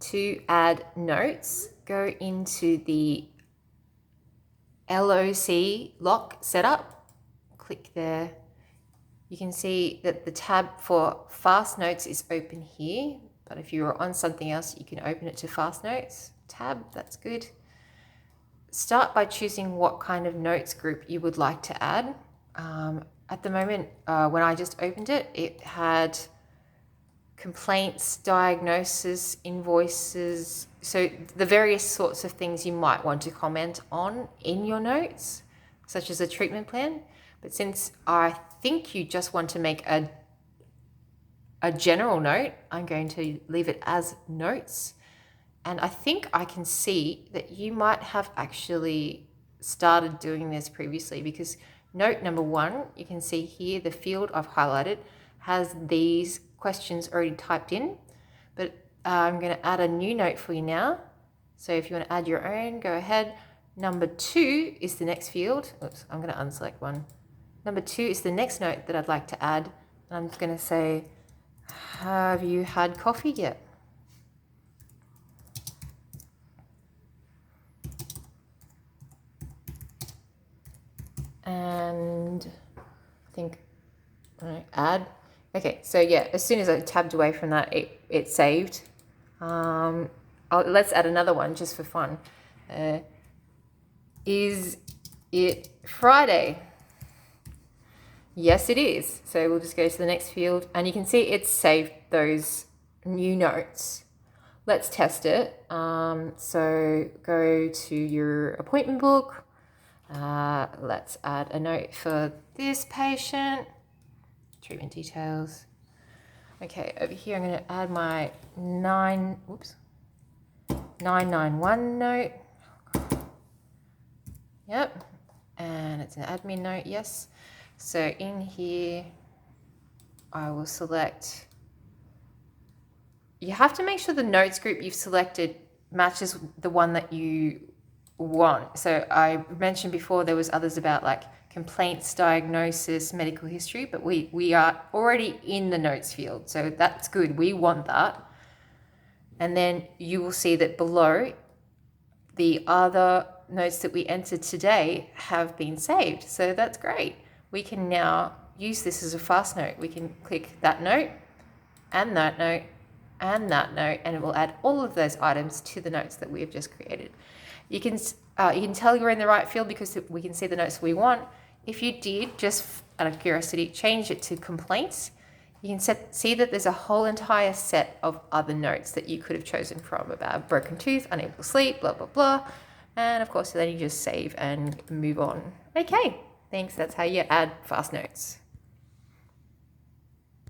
to add notes, go into the LOC lock setup, click there. You can see that the tab for fast notes is open here, but if you're on something else, you can open it to fast notes tab. That's good. Start by choosing what kind of notes group you would like to add. At the moment, when I just opened it, it had complaints, diagnosis, invoices, so the various sorts of things you might want to comment on in your notes, such as a treatment plan. But since I think you just want to make a general note, I'm going to leave it as notes. And I think I can see that you might have actually started doing this previously, because note number 1, you can see here the field I've highlighted has these questions already typed in, but I'm going to add a new note for you now. So if you want to add your own, go ahead. Number 2 is the next field. Oops, I'm going to unselect one. Number 2 is the next note that I'd like to add. I'm just going to say, have you had coffee yet? And I think add. Okay, so yeah, as soon as I tabbed away from that, it saved. Let's add another one just for fun. Is it Friday? Yes, it is. So we'll just go to the next field, and you can see it's saved those new notes. Let's test it. So go to your appointment book. Let's add a note for this patient. Treatment details. Okay, over here I'm going to add my 991 note. Yep, and it's an admin note, yes. So in here, I will select. You have to make sure the notes group you've selected matches the one that you want. So I mentioned before there was others about like complaints, diagnosis, medical history, but we are already in the notes field, so that's good. We want that. And then you will see that below, the other notes that we entered today have been saved, so that's great. We can now use this as a fast note. We can click that note and that note and that note, and it will add all of those items to the notes that we have just created. You can tell you're in the right field because we can see the notes we want. If you did, just out of curiosity, change it to complaints, you can see that there's a whole entire set of other notes that you could have chosen from, about broken tooth, unable to sleep, blah, blah, blah. And of course, then you just save and move on. Okay, thanks. That's how you add fast notes.